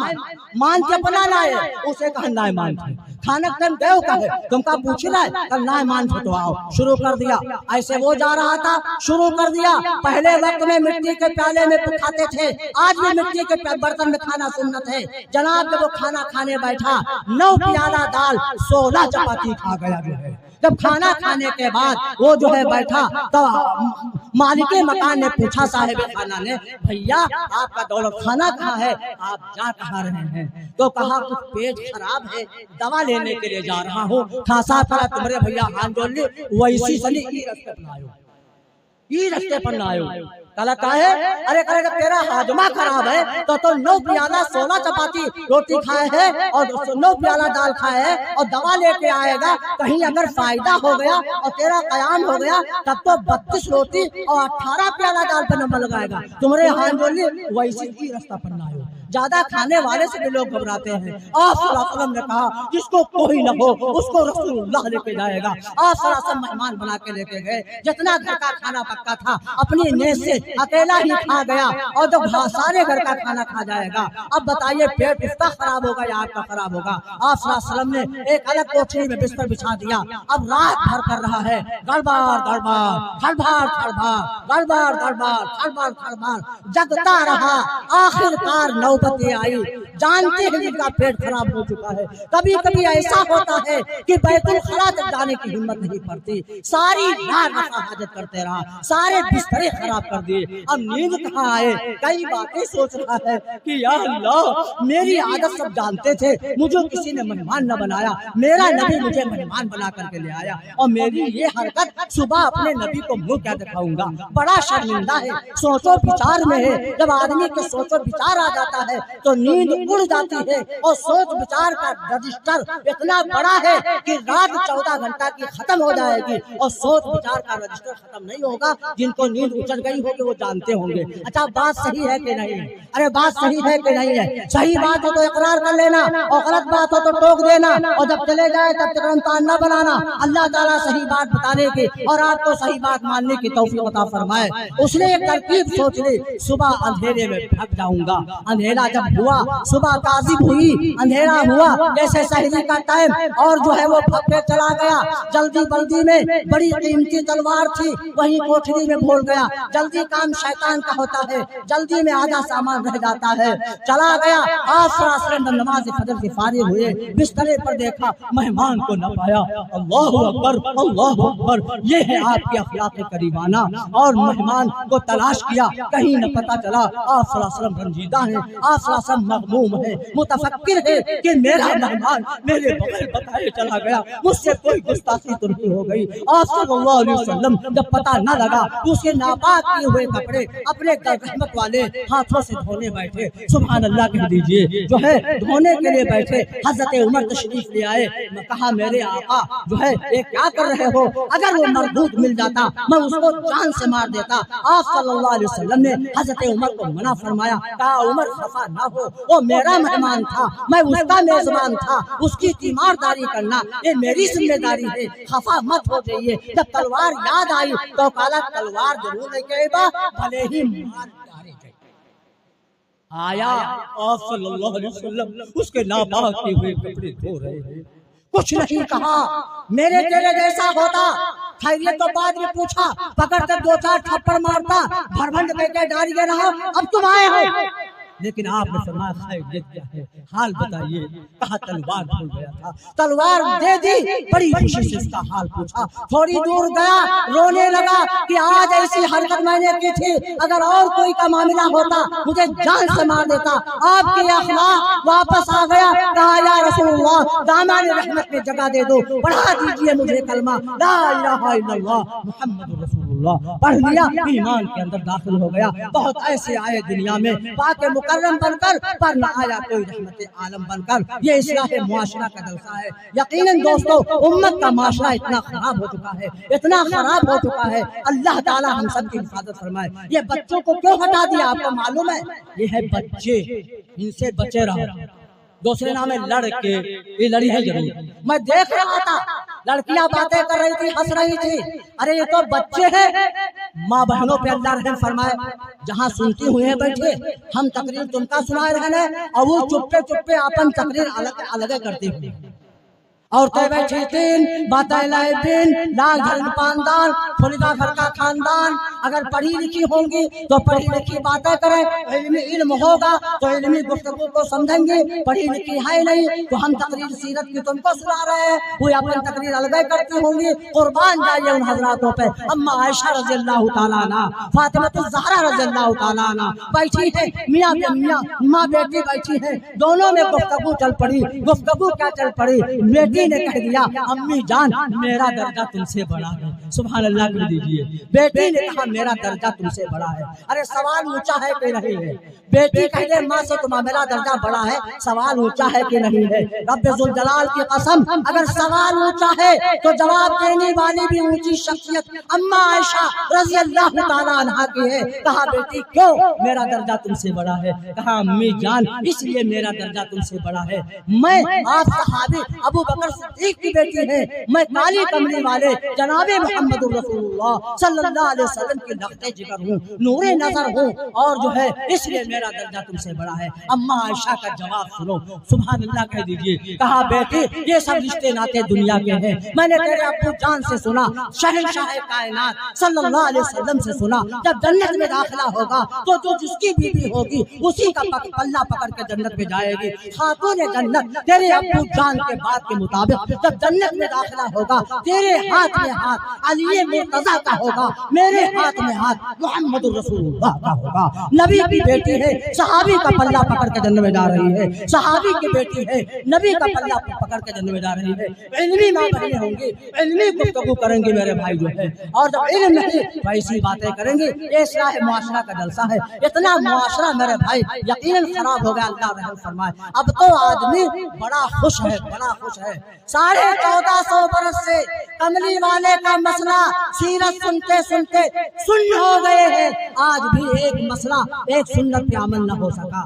مان کے بنا لائے، اسے کہا نائے مان کے کھانا ٹائم دیو کہے، تم کا پوچھ رہا ہے کل نائے مان کے تو آؤ، شروع کر دیا۔ ایسے وہ جا رہا تھا، شروع کر دیا۔ پہلے وقت میں مٹی کے پیالے میں کھاتے تھے، آج بھی مٹی کے برتن میں کھانا سنت ہے۔ جناب جب وہ کھانا کھانے بیٹھا 9 پیالہ دال 16 چپاتی کھا گیا جو ہے۔ جب کھانا کھانے کے بعد وہ جو ہے بیٹھا تو مالک مکان نے پوچھا صاحب خانہ نے، بھیا آپ کا دولت خانہ کہاں ہے، آپ جا کہاں رہے ہیں؟ تو کہا کچھ پیٹ خراب ہے، دوا لینے کے لیے جا رہا ہوں۔ کھاسا پڑا تمہارے بھیا ہاتھ جوڑ لی، ویسی سنی ای رستے پر آئے، ای رستے پر نہ آئے۔ کہا کہے ارے کہے کہ تیرا ہاضمہ خراب ہے تو 9 پیالہ 16 چپاتی روٹی کھائے ہے اور 9 پیالہ دال کھائے ہے اور دوا لے کے آئے گا، کہیں اگر فائدہ ہو گیا اور تیرا قیام ہو گیا تب تو 32 روٹی اور 18 پیالہ دال پر نمبر لگائے گا۔ تمہارے ہاتھ جوڑ لی، ویسے ہی راستہ پر نہ آئے۔ زیادہ کھانے والے سے بھی لوگ گھبراتے ہیں۔ آپ صلی اللہ علیہ وسلم نے کہا جس کو کوئی نہ ہو اس کو رسول اللہ لے کے جائے گا۔ آپ صلی اللہ علیہ وسلم مہمان بنا کے لے کے گئے، جتنا گھر کا کھانا پکا تھا اپنی نیز سے اکیلا ہی کھا گیا، اور جب سارے گھر کا کھانا کھا جائے گا اب بتائیے پیٹ اس کا خراب ہوگا یا آپ کا خراب ہوگا؟ آپ صلی اللہ علیہ وسلم نے ایک الگ کوٹھری میں بستر بچھا دیا۔ اب رات بھر کر رہا ہے گڑبڑ گڑبڑ کھڑبھاڑ کھڑبھاڑ گڑبڑ گڑبڑ کھڑبڑ کھڑبڑ، جگتا رہا۔ آخر کار نوبت آئی، جانتے ہیں جن کا پیٹ خراب ہو چکا ہے۔ کبھی کبھی ایسا ہوتا ہے کہ بیت الخلا تک جانے کی ہمت نہیں پڑتی، ساری رات حاجت کرتے رہا، سارے بسترے خراب کر دیے، اب نیند کہاں آئے؟ کئی باتیں سوچ رہا ہے کہ یا اللہ میری عادت سب جانتے تھے، مجھے کسی نے مہمان نہ بنایا، میرا نبی مجھے مہمان بنا کر کے لے آیا، اور میری یہ حرکت صبح اپنے نبی کو منہ کیا دکھاؤں گا؟ بڑا شرمندہ ہے، سوچو بچار میں ہے۔ جب آدمی کے سوچو بچار آ جاتا ہے تو نیند اڑ جاتی ہے اور سوچ بچار کا رجسٹر اتنا بڑا ہے کہ رات 14 گھنٹہ کی ختم ہو جائے گی اور سوچ بچار کا رجسٹر ختم نہیں ہوگا. جن کو نیند اچڑ گئی ہوگی وہ جانتے ہوں گے. اچھا بات صحیح ہے کہ نہیں ہے؟ ارے بات صحیح ہے کہ نہیں ہے؟ صحیح بات ہو تو اقرار کر لینا اور غلط بات ہو تو ٹوک دینا اور جب چلے جائے تب تک امتحان نہ بنانا. اللہ تعالیٰ صحیح بات بتانے کی اور آپ کو صحیح بات ماننے کی توفیق عطا فرمائے. اس نے ایک ترکیب سوچ لی, صبح اندھیرے میں بھگ جاؤں گا. اندھیرا جب ہوا, صبح کاذب ہوئی, اندھیرا ہوا جیسے سحری کا ٹائم, اور جو ہے وہ بھگ کے چلا گیا. جلدی بلدی میں بڑی قیمتی تلوار تھی وہیں کوٹھری میں بھول گیا. جلدی کام شیطان کا ہوتا ہے, جلدی میں آدھا سامان رہ جاتا ہے. چلا گیا. آپ صلی اللہ علیہ وسلم نماز فجر سے فارغ ہوئے, بسترے پر دیکھا مہمان کو نہ پایا. اللہ اکبر اللہ اکبر, یہ ہے آپ کے اخلاق کریمانہ. اور مہمان کو تلاش کیا, کہیں نہ پتہ چلا. آپ صلی اللہ علیہ وسلم رنجیدہ ہیں, آپ صلی اللہ علیہ وسلم مغموم ہیں, متفکر ہے کہ میرا مہمان میرے بغیر بتائے چلا گیا, مجھ سے کوئی گستاخی تو نہیں ہو گئی. آپ صلی اللہ علیہ وسلم جب پتہ نہ لگا تو اس کے ناپاک کیے ہوئے کپڑے اپنے رحمت والے ہاتھوں سے دھونے بیٹھے. سبحان اللہ کہہ دیجئے, جو ہے دھونے کے لیے بیٹھے. حضرت عمر تشریف لے آئے, کہا میرے آقا جو ہے یہ کیا کر رہے ہو؟ اگر وہ مردود مل جاتا میں اس کو جان سے مار دیتا. آپ صلی اللہ علیہ وسلم نے حضرت عمر کو منع فرمایا. کہا عمر خفا نہ ہو, وہ میرا مہمان تھا, میں اس کا میزبان تھا, اس کی تیمارداری کرنا یہ میری ذمہ داری ہے, خفا مت ہو جائیے. جب تلوار یاد آئی تو کالا تلوار ضرور لے کے با بھلے ہی مار ڈالے جائے. آیا آپ صلی اللہ علیہ وسلم اس کے ناپاک کیے ہوئے کپڑے دھو رہے ہیں. کچھ نہیں کہا, میرے تیرے جیسا ہوتا خیریت تو بعد میں پوچھا, پکڑ کر 2-4 تھپڑ مارتا, بھربھنڈ دے کے ڈالیے رہا, اب تم آئے ہو. لیکن آپ نے فرمایا خیریت کیا ہے, حال بتائیے. کہا تلوار بھول گیا تھا. تلوار دے دی, بڑی خوشی سے اس کا حال پوچھا. تھوڑی دور گیا, رونے لگا کہ آج ایسی حرکت میں نے کی تھی, اگر اور کوئی کا معاملہ ہوتا مجھے جان سے مار دیتا. آپ کے اخلاق واپس آ گیا. کہا یا رسول اللہ دامان رحمت میں جگہ دے دو, پڑھا دیجئے مجھے کلمہ لا الہ الا اللہ محمد رسول اللہ. پڑھ لیا, ایمان کے اندر داخل ہو گیا. بہت ایسے آئے دنیا میں پاک مکرم بن کر, پر نہ آیا کوئی رحمت عالم بن کر. یہ اصلاح معاشرہ کا جلسہ ہے. یقیناً دوستو امت کا معاشرہ اتنا خراب ہو چکا ہے, اتنا خراب ہو چکا ہے. اللہ تعالی ہم سب کی حفاظت فرمائے. یہ بچوں کو کیوں ہٹا دیا آپ کو معلوم ہے؟ یہ ہے بچے, ان سے بچے رہو. دوسرے نام ہے لڑکے, یہ لڑی ہے ضرور. میں دیکھ رہا تھا لڑکیاں باتیں کر رہی تھی, ہنس رہی تھی. ارے یہ تو بچے ہیں. ماں بہنوں پہ اللہ رحم فرمائے, جہاں سنتی ہوئے ہیں بیٹھے, ہم تقریر تم کا سنائے رہنے اور وہ چپے چپے اپن تقریر الگ الگ کرتے ہوئے. عورتیں بیٹھی تین, باتیں لائے دین, لاکھ گھر پاندان, فلگا گھر کا خاندان. اگر پڑھی لکھی ہوں گی تو پڑھی لکھی باتیں کریں, علمی علم ہوگا تو علمی گفتگو کو سمجھیں گی. پڑھی لکھی ہے نہیں تو ہم تقریر سیرت کی تم کو سنا رہے ہیں, وہ اپنی تقریر الگ کرتی ہوں گی. قربان جائیے ان حضراتوں پہ. اما عائشہ رضی اللہ تعالیٰ عنہ, فاطمہ الزہرا رضی اللہ تعالیٰ عنہ بیٹھی ہے, میاں ماں بیٹی بیٹھی ہے, دونوں میں گفتگو چل پڑی. گفتگو کیا چل پڑی؟ بیٹی نے کہہ دیا امی جان میرا درجہ تم سے بڑا ہے. سبحان اللہ کہہ دیجئے. بیٹی نے کہا میرا درجہ تم سے بڑا ہے. ارے سوال اونچا ہے کہ نہیں ہے؟ بیٹی کہہ دے ماں سے تمہارا میرا درجہ بڑا ہے, سوال اونچا ہے کہ نہیں ہے؟ رب ذوالجلال کی قسم اگر سوال اونچا ہے تو جواب دینے والی بھی اونچی شخصیت اما عائشہ رضی اللہ تعالیٰ عنہ کی ہے. کہا بیٹی کیوں میرا درجہ تم سے بڑا ہے؟ کہا امی جان اس لیے میرا درجہ تم سے بڑا ہے, میں آپ صحابی ابو بکر صدیق کی بیٹی ہے, میں کالی کملی والے جناب محمد رسول اللہ صلی اللہ علیہ وسلم کی لخت جگر ہوں, نور نظر ہوں, اور جو ہے اس لیے میرا درجہ تم سے بڑا ہے. اما عائشہ کا جواب سنو, سبحان اللہ کہہ دیجئے. کہا بیٹی یہ سب رشتے ناتے دنیا کے ہیں, میں نے تیرے ابو جان سے سنا, شہنشاہ کائنات صلی اللہ علیہ وسلم سے سنا, جب جنت میں داخلہ ہوگا تو جو جس کی بیوی ہوگی اسی کا پلہ پکڑ کے جنت میں جائے گی. خاتون جنت تیرے ابو جان کے بات کے مطابق مطابق جب جنت میں داخلہ ہوگا تیرے ہاتھ میں ہاتھ علی مرتضیٰ کا ہوگا، میرے ہاتھ میں ہاتھ محمد رسول اللہ کا ہوگا۔ نبی کی بیٹی ہے، صحابی کا پلہ پکڑ کے جنت میں جا رہی ہے، صحابی کی بیٹی ہے، نبی کا پلہ پکڑ کے جنت میں جا رہی ہے۔ علمی ماں بہنیں ہوں گی، علمی گفتگو کریں گی میرے بھائی جو ہے، اور جب علم نہیں ویسی باتیں کریں گی، یہ اصلاح معاشرہ کا جلسہ ہے۔ اتنا معاشرہ میرے بھائی یقیناً خراب ہو گیا، اللہ رحم فرمائے۔ اب تو آدمی بڑا خوش ہے، بڑا خوش ہے۔ 1450 برس سے کملی والے کا مسئلہ سیرت سنتے سنتے سن ہو گئے ہیں، آج بھی ایک مسئلہ ایک سنت پہ عمل نہ ہو سکا۔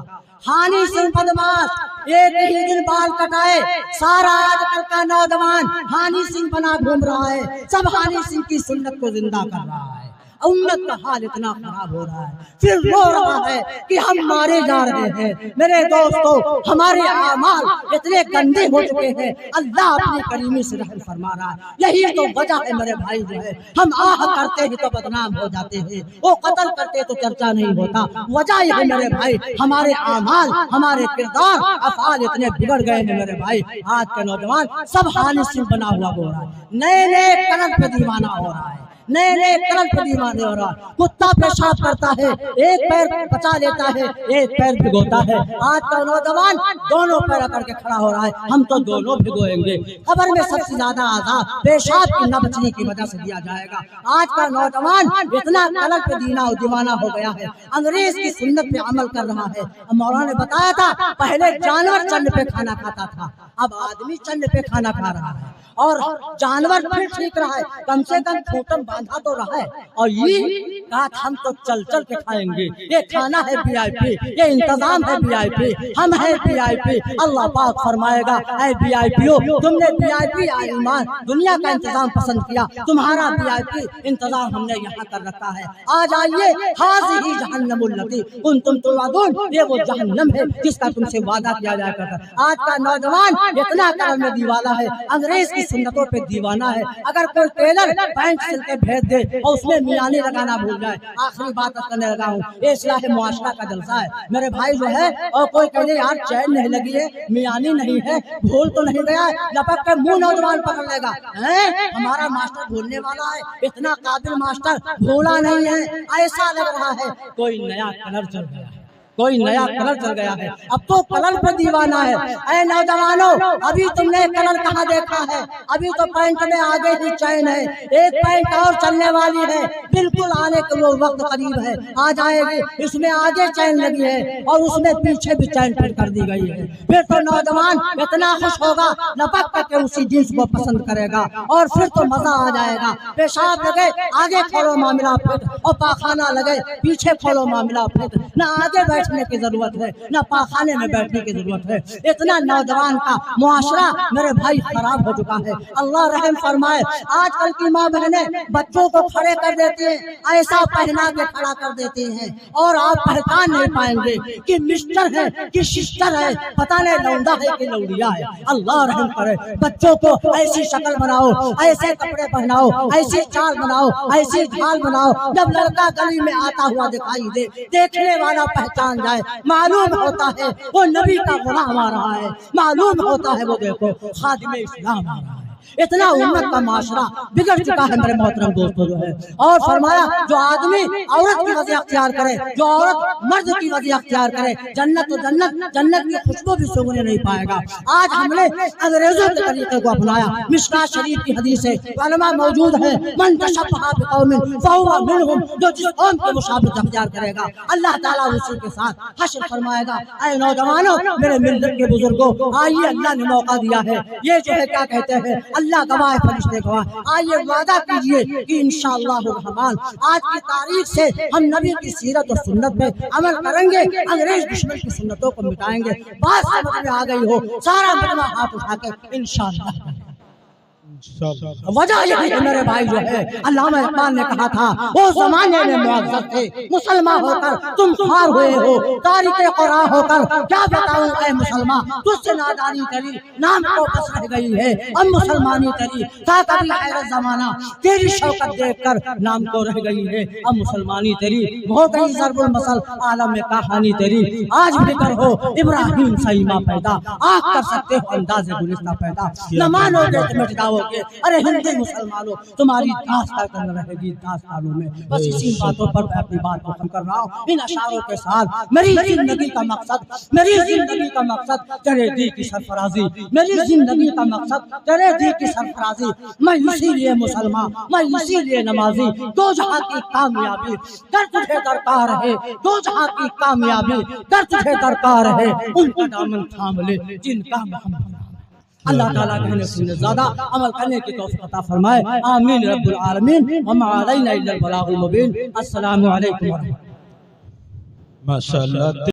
ہانی سنگھ بدماش ایک ہی دن بال کٹائے، سارا آج کل کا نوجوان ہانی سنگھ بنا گھوم رہا ہے، سب ہانی سنگھ کی سنت کو زندہ کر رہا ہے۔ امت کا حال اتنا خراب ہو رہا ہے، پھر رو رہا ہے کہ ہم مارے جا رہے ہیں۔ میرے دوستو، ہمارے اعمال اتنے گندے ہو چکے ہیں، اللہ اپنی کریمی سے رحم فرما رہا ہے۔ یہی تو وجہ ہے میرے بھائی جو ہے، ہم آہ کرتے ہیں تو بدنام ہو جاتے ہیں، وہ قتل کرتے تو چرچا نہیں ہوتا۔ وجہ یہ ہے میرے بھائی، ہمارے اعمال، ہمارے کردار، افعال اتنے بگڑ گئے ہیں میرے بھائی۔ آج کے نوجوان سب ہانی سنگھ بنا ہوا ہو رہا ہے، نئے نئے کلر پہ دیوانہ ہو رہا ہے، نئے نئے کلر پہ دیوانے ہو رہا۔ کتا پیشاب کرتا ہے، ایک پیر بچا لیتا ہے، ایک پیر بھگوتا ہے۔ آج کا نوجوان دونوں پیر کر کے کھڑا ہو رہا ہے، ہم تو دونوں بھگوئیں گے۔ قبر میں سب سے زیادہ عذاب پیشاب کی نہ بچنے کی وجہ سے دیا جائے گا۔ آج کا نوجوان اتنا کلر پہ دیوانہ ہو گیا ہے، انگریز کی سنت پہ عمل کر رہا ہے۔ مولانا نے بتایا تھا پہلے جانور چند پہ کھانا کھاتا تھا، اب آدمی چند پہ کھانا کھا رہا ہے، اور جانور پھر ٹھیک رہا ہے، کم سے کم کھوٹم باندھا تو رہا ہے، اور یہ کہا ہم تو چل چل کے کھائیں گے، یہ کھانا ہے وی آئی پی، یہ انتظام ہے وی آئی پی، ہم ہیں وی آئی پی۔ اللہ پاک فرمائے گا اے وی آئی پیو، تم نے وی آئی پی ایمان دنیا کا انتظام پسند کیا، تمہارا وی آئی پی انتظام ہم نے یہاں کر رکھا ہے۔ آج آئیے، ہاذہ جہنم التی کنتم توعدون، یہ وہ جہنم ہے جس کا تم سے وعدہ کیا جایا کرتا۔ آج کا نوجوان اتنا کرم میں دیوانہ ہے، انگریز کی سنتوں پہ دیوانہ ہے۔ اگر کوئی ٹیلر پینٹ سل کے بھیج دے اور اس میں میانی لگانا بھول جائے، آخری بات کرنے لگا ہوں، یہ اصلاح معاشرہ کا جلسہ ہے میرے بھائی جو ہے، اور کوئی کہے یار چین نہیں لگی ہے، میانی نہیں ہے، بھول تو نہیں گیا ہے، لپک کے منہ نوجوان پکڑ لے گا، ہمارا ماسٹر بھولنے والا ہے، اتنا قابل ماسٹر بھولا نہیں ہے، ایسا لگ رہا ہے کوئی نیا کلر چل گیا ہے، کوئی نیا کلر چل گیا ہے۔ اب تو کلر پہ دیوانہ ہے۔ اے نوجوانوں، ابھی تم نے کلر کہاں دیکھا ہے؟ ابھی تو پینٹ میں آگے ہی چین ہے، ایک پینٹ اور چلنے والی ہے، بالکل آنے کے وہ وقت قریب ہے، آ جائے گی، اس میں آگے چین لگی ہے اور اس میں پیچھے بھی چین فٹ کر دی گئی ہے۔ پھر تو نوجوان اتنا خوش ہوگا، لپک کر کے اسی جنس کو پسند کرے گا، اور پھر تو مزہ آ جائے گا۔ پیشاب لگے آگے کھولو معاملہ فٹ، اور پاخانہ لگے پیچھے کھولو معاملہ فٹ، نہ آگے بیٹھنے کی ضرورت ہے نہ پاخانے میں بیٹھنے کی ضرورت ہے۔ اتنا نوجوان کا معاشرہ میرے بھائی خراب ہو چکا ہے، اللہ رحم فرمائے۔ آج کل کی ماں بہنیں بچوں کو کھڑے کر دیتی ہیں، ایسا پہنا کے کھڑا کر دیتی ہیں، اور آپ پہچان نہیں پائیں گے کہ مسٹر ہے کہ سسٹر ہے، پتہ نہیں لونڈا ہے کہ لونڈیا ہے۔ اللہ رحم کرے، بچوں کو ایسی شکل بناؤ، ایسے کپڑے پہناؤ، ایسی چال بناؤ، ایسی ڈھال بناؤ، جب لڑکا گلی میں آتا ہوا دکھائی دے، دیکھنے والا پہچان جائے، معلوم ہوتا ہے وہ نبی کا غلام آ رہا ہے، معلوم ہوتا ہے وہ دیکھو خادم اسلام آ رہا ہے۔ اتنا امت کا معاشرہ بگڑ چکا ہے میرے محترم دوستوں جو ہے۔ اور فرمایا جو آدمی عورت کی وجہ اختیار کرے، جو عورت مرد کی وجہ اختیار کرے، جنت تو جنت کی خوشبو بھی سونگنے نہیں پائے گا۔ آج ہم نے انگریزوں کے طریقے کو اپنایا۔ مشکوٰۃ شریف کی حدیث ہے، علماء موجود ہیں، من تشبہ بقوم فہو منہم، جو جس قوم کے مشابہت اختیار کرے گا اللہ تعالیٰ اسی کے ساتھ حشر فرمائے گا۔ اے نوجوانوں، میرے ملت کے بزرگوں، آئیے، اللہ نے موقع دیا ہے، یہ جو ہے کیا کہتے ہیں، اللہ گواہ، فرشتے گواہ، آئیے وعدہ کیجئے کہ انشاءاللہ الرحمن آج کی تاریخ سے ہم نبی کی سیرت اور سنت پہ عمل کریں گے، انگریز دشمن کی سنتوں کو مٹائیں گے۔ بات سمجھ میں آ گئی ہو، سارا مجمع ہاتھ اٹھا کے انشاءاللہ وجہ یہ ہے میرے بھائی جو ہے علامہ اقبال نے کہا تھا وہ زمانے میں معزز تھے مسلمان ہو کر تم خوار ہوئے ہو تاریخ قرآن ہو کر کیا بتاؤں اے مسلمان تجھ سے نادانی تری نام کو بس رہ گئی ہے اب مسلمانی تری تا کبھی حیرت زمانہ تیری شوکت دیکھ کر نام کو رہ گئی ہے اب مسلمانی تری ہو گئی ضرب المثل عالم میں کہانی تیری آج بھی کر ہو ابراہیم سیما پیدا آگ کر سکتے ہو انداز گلستہ پیدا نہ مانو گے تو مٹ جاؤ گے ارے ہندی مسلمانوں تمہاری داستان رہے گی داستانوں میں بس اسی باتوں پر میں اپنی بات کو ختم کر رہا ہوں ان اشعاروں کے ساتھ میری زندگی کا مقصد تیرے دی کی سرفرازی میری زندگی کا مقصد تیرے دی کی سرفرازی میں اسی لیے مسلمان میں اسی لیے نمازی دو جہاں کی کامیابی در تجھے درکار ہے دو جہاں کی کامیابی در تجھے درکار ہے ان کا دامن تھام لے جن کا محمد اللہ تعالیٰ کہنے سے زیادہ عمل کرنے کی توفیق عطا فرمائے آمین رب العالمین وما علینا الا البلاغ المبین السلام علیکم ورحمۃ اللہ ماشاءاللہ